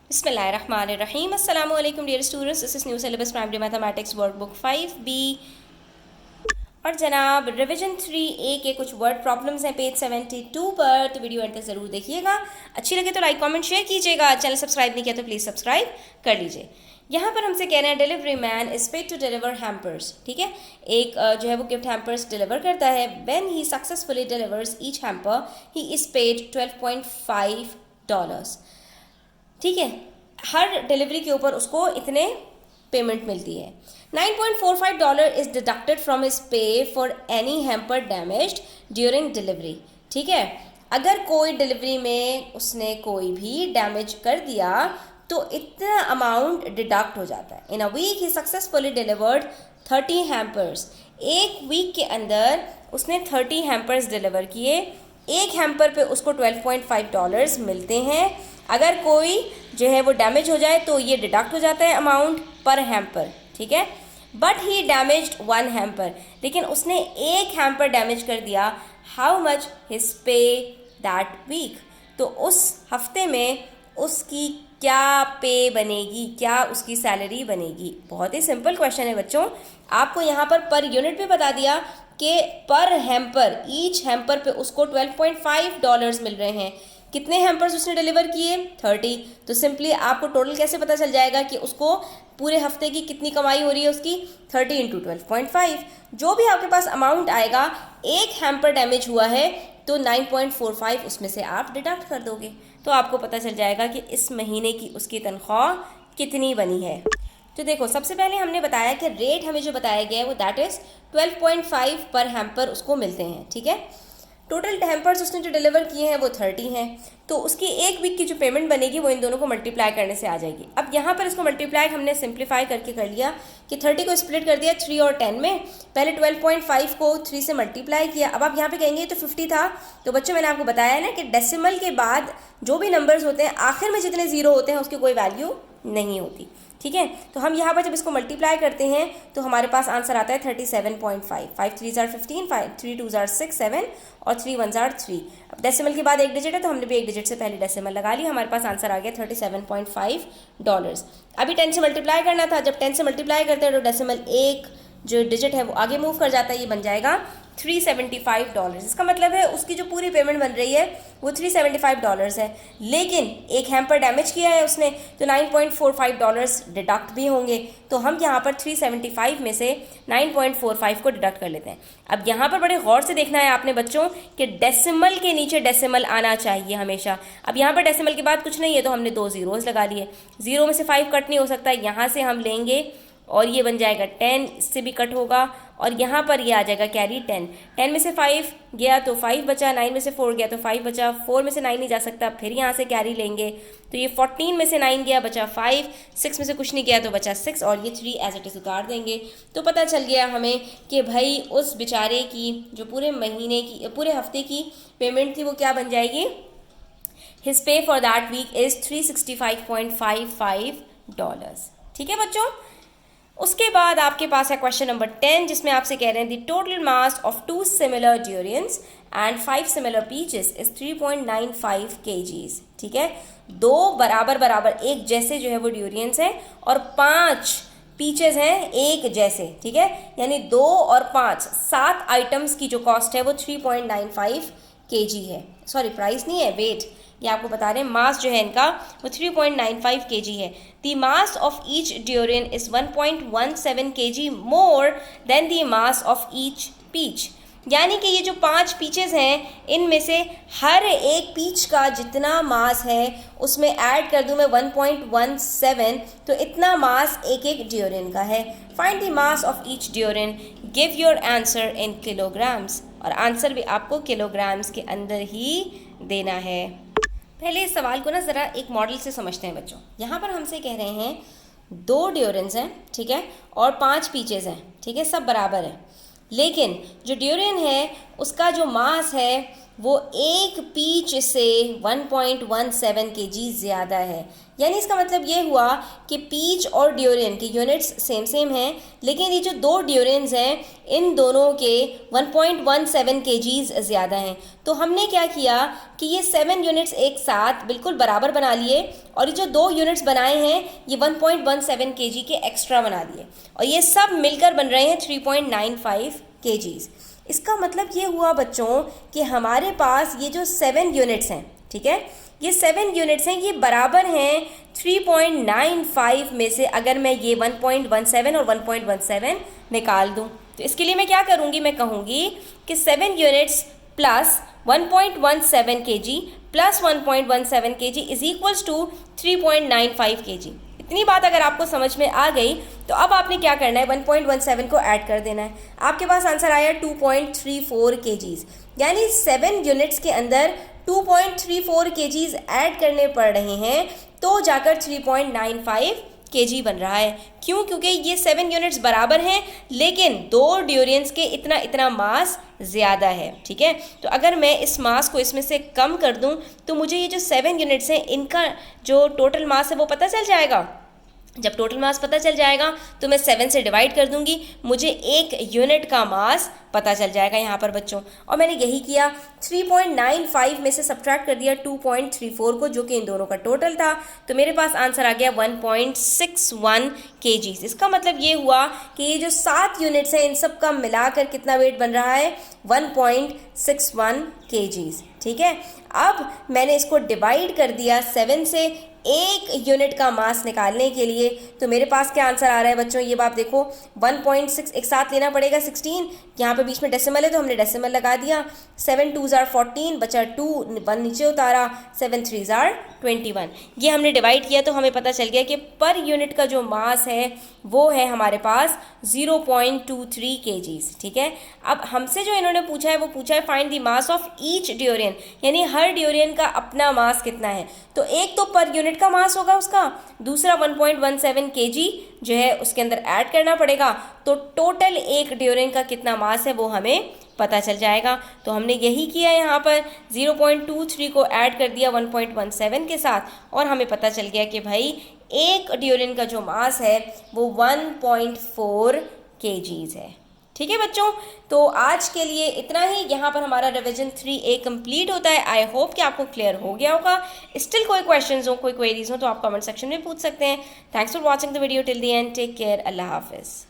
बिस्मिल्लाहिर्रहमानिर्रहीम। अस्सलाम वालेकुम dear students, this is new syllabus primary mathematics workbook 5B। और जनाब रिवीजन 3A के कुछ वर्ड प्रॉब्लम्स हैं पेज 72 पर, तो वीडियो एंड तक ज़रूर देखिएगा। अच्छी लगे तो लाइक कमेंट शेयर कीजिएगा। चैनल सब्सक्राइब नहीं किया तो प्लीज़ सब्सक्राइब कर लीजिए। यहाँ पर हमसे कह रहे हैं delivery man is paid to deliver hampers. ठीक है, एक जो है वो गिफ्ट हैम्पर्स डिलीवर करता है। When he successfully delivers each hamper he is paid $12.5। ठीक है, हर डिलीवरी के ऊपर उसको इतने पेमेंट मिलती है। $9.45 is deducted from his pay for any hamper damaged during delivery. ठीक है, अगर कोई डिलीवरी में उसने कोई भी डैमेज कर दिया तो इतना अमाउंट डिडक्ट हो जाता है। इन अ वीक ही सक्सेसफुली डिलीवर्ड 30 हैम्पर्स। एक वीक के अंदर उसने 30 हैम्पर्स डिलीवर किए। एक हैम्पर पे उसको $12.5 मिलते हैं। अगर कोई जो है वो डैमेज हो जाए तो ये डिडक्ट हो जाता है अमाउंट पर हैम्पर। ठीक है, but he damaged one hamper, लेकिन उसने एक हैम्पर डैमेज कर दिया। How much his pay that week, तो उस हफ्ते में उसकी क्या पे बनेगी, क्या उसकी सैलरी बनेगी। बहुत ही सिंपल क्वेश्चन है बच्चों। आपको यहाँ पर यूनिट पे बता दिया कि पर हैम्पर, ईच हैम्पर पे उसको $12.5 मिल रहे हैं। कितने हैम्पर्स उसने डिलीवर किए? 30। तो सिंपली आपको टोटल कैसे पता चल जाएगा कि उसको पूरे हफ्ते की कितनी कमाई हो रही है उसकी? 30 × 12.5। जो भी आपके पास अमाउंट आएगा, एक हैम्पर डैमेज हुआ है तो 9.45 उसमें से आप डिडक्ट कर दोगे, तो आपको पता चल जाएगा कि इस महीने की उसकी तनख्वाह कितनी बनी है। तो देखो, सबसे पहले हमने बताया कि रेट हमें जो बताया गया है वो दैट इज़ 12.5 पर हैम्पर उसको मिलते हैं। ठीक है, टोटल हैम्पर्स उसने जो डिलीवर किए हैं वो 30 हैं, तो उसकी एक वीक की जो पेमेंट बनेगी वो इन दोनों को मल्टीप्लाई करने से आ जाएगी। अब यहाँ पर इसको मल्टीप्लाई हमने सिंप्लीफाई करके कर लिया कि 30 को स्प्लिट कर दिया 3 और 10 में। पहले 12.5 को 3 से मल्टीप्लाई किया। अब आप यहाँ पे कहेंगे तो 50 था, तो बच्चों मैंने आपको बताया ना कि डेसिमल के बाद जो भी नंबर्स होते हैं आखिर में जितने जीरो होते हैं उसकी कोई वैल्यू नहीं होती। ठीक है, तो हम यहाँ पर जब इसको मल्टीप्लाई करते हैं तो हमारे पास आंसर आता है 37.5। 5 3 ज़ार 15, 3 2 ज़ार 6 7 और 3 1 ज़ार 3। अब डेसिमल के बाद एक डिजिट है तो हमने भी एक डिजिट से पहले डेसिमल लगा लिया। हमारे पास आंसर आ गया $37.5। अभी 10 से मल्टीप्लाई करना था। जब 10 से मल्टीप्लाई करते हैं तो डेसिमल एक जो डिजिट है वो आगे मूव कर जाता है, ये बन जाएगा $375। इसका मतलब है उसकी जो पूरी पेमेंट बन रही है वो $375 है, लेकिन एक हैम्पर डैमेज किया है उसने तो $9.45 डिडक्ट भी होंगे। तो हम यहाँ पर 375 में से 9.45 को डिडक्ट कर लेते हैं। अब यहाँ पर बड़े गौर से देखना है आपने बच्चों कि डेसिमल के नीचे डेसिमल आना चाहिए हमेशा। अब यहाँ पर डेसिमल के बाद कुछ नहीं है तो हमने 2 ज़ीरोज़ लगा लिए। 0 में से 5 कट नहीं हो सकता, यहाँ से हम लेंगे और ये बन जाएगा 10, इससे भी कट होगा और यहाँ पर ये आ जाएगा कैरी 10। 10 में से 5 गया तो 5 बचा, 9 में से 4 गया तो 5 बचा, 4 में से 9 नहीं जा सकता, फिर यहाँ से कैरी लेंगे तो ये 14 में से 9 गया बचा 5, 6 में से कुछ नहीं गया तो बचा 6 और ये 3 एज इट इज उतार देंगे। तो पता चल गया हमें कि भाई उस बेचारे की जो पूरे महीने की, पूरे हफ्ते की पेमेंट थी वो क्या बन जाएगी? His pay for that week is $365.55। ठीक है बच्चों, उसके बाद आपके पास है क्वेश्चन नंबर 10 जिसमें आपसे कह रहे हैं the total mass of 2 similar durians and 5 similar peaches is 3.95 kgs। ठीक है, 2 बराबर बराबर एक जैसे जो है वो ड्यूरियंस हैं और 5 पीचेस हैं एक जैसे। ठीक है, यानी 2 और 5 7 आइटम्स की जो कॉस्ट है वो 3.95 kg है। सॉरी, प्राइस नहीं है, वेट। ये आपको बता रहे हैं मास जो है इनका वो 3.95 kg है। The mass of each durian is 1.17 kg more than the mass of each peach. यानी कि ये जो 5 पीचेस हैं इनमें से हर एक पीच का जितना मास है उसमें ऐड कर दूं मैं 1.17, तो इतना मास एक एक ड्यूरियन का है। Find the mass of each durian, give your answer in kilograms. और आंसर भी आपको किलोग्राम्स के अंदर ही देना है। पहले इस सवाल को ना ज़रा एक मॉडल से समझते हैं बच्चों। यहाँ पर हमसे कह रहे हैं 2 ड्यूरेंस हैं, ठीक है, और 5 पीचेस हैं, ठीक है, सब बराबर है, लेकिन जो ड्यूरेन है उसका जो मास है वो एक पीच से 1.17 kg ज़्यादा है। यानी इसका मतलब ये हुआ कि पीच और ड्यूरियन की यूनिट्स सेम सेम हैं, लेकिन ये जो दो ड्यूरियंस हैं इन दोनों के 1.17 kgs ज़्यादा हैं। तो हमने क्या किया कि ये 7 यूनिट्स एक साथ बिल्कुल बराबर बना लिए और ये जो 2 यूनिट्स बनाए हैं ये 1.17 kg के एक्स्ट्रा बना दिए और ये सब मिलकर बन रहे हैं 3.95 kgs। इसका मतलब ये हुआ बच्चों कि हमारे पास ये जो 7 यूनिट्स हैं, ठीक है, ये 7 यूनिट्स हैं, ये बराबर हैं 3.95 में से अगर मैं ये 1.17 और 1.17 निकाल दूं तो इसके लिए मैं क्या करूंगी, मैं कहूँगी कि 7 units plus 1.17 kg plus 1.17 kg is equals to 3.95 kg। इतनी बात अगर आपको समझ में आ गई तो अब आपने क्या करना है, 1.17 को ऐड कर देना है। आपके पास आंसर आया 2.34 kgs, यानी 7 यूनिट्स के अंदर 2.34 kgs ऐड करने पड़ रहे हैं तो जाकर 3.95 kg बन रहा है। क्यों? क्योंकि ये 7 यूनिट्स बराबर हैं लेकिन दो ड्यूरियंस के इतना इतना मास ज़्यादा है, ठीक है। तो अगर मैं इस मास को इसमें से कम कर दूं तो मुझे ये जो 7 यूनिट्स हैं इनका जो टोटल मास है वो पता चल जाएगा। जब टोटल मास पता चल जाएगा तो मैं 7 से डिवाइड कर दूंगी, मुझे 1 यूनिट का मास पता चल जाएगा यहाँ पर बच्चों। और मैंने यही किया, 3.95 में से सब्ट्रैक्ट कर दिया 2.34 को जो कि इन दोनों का टोटल था, तो मेरे पास आंसर आ गया 1.61 kgs। इसका मतलब ये हुआ कि ये जो 7 यूनिट्स हैं इन सब का मिलाकर कितना वेट बन रहा है, 1.61 kgs, ठीक है। अब मैंने इसको डिवाइड कर दिया 7 से 1 यूनिट का मास निकालने के लिए, तो मेरे पास क्या आंसर आ रहा है बच्चों, ये बात देखो 1.6 एक साथ लेना पड़ेगा 16, यहाँ पे बीच में डेसिमल है तो हमने डेसिमल लगा दिया, 7 2s are 14 बचा 2 1 नीचे उतारा, 7 3s are 21। ये हमने डिवाइड किया तो हमें पता चल गया कि पर यूनिट का जो मास है वो है हमारे पास 0.23 kgs, ठीक है। अब हमसे जो इन्होंने पूछा है वो पूछा है find the mass of each durian, यानी हर ड्यूरियन का अपना मास कितना है। तो एक तो पर यूनिट का मास होगा उसका, दूसरा 1.17 kg जो है उसके अंदर ऐड करना पड़ेगा, तो टोटल एक ड्यूरियन का कितना मास है वो हमें पता चल जाएगा। तो हमने यही किया यहाँ पर 0.23 को ऐड कर दिया 1.17 के साथ और हमें पता चल गया कि भाई एक ड्यूरियन का जो मास है वो 1.4 kgs है, ठीक है बच्चों। तो आज के लिए इतना ही, यहाँ पर हमारा रिवीजन 3A कंप्लीट होता है। आई होप कि आपको क्लियर हो गया होगा। स्टिल कोई क्वेश्चंस हो, कोई क्वेरीज हो तो आप कमेंट सेक्शन में पूछ सकते हैं। Thanks for watching the video till the end. Take care. Allah हाफिज़।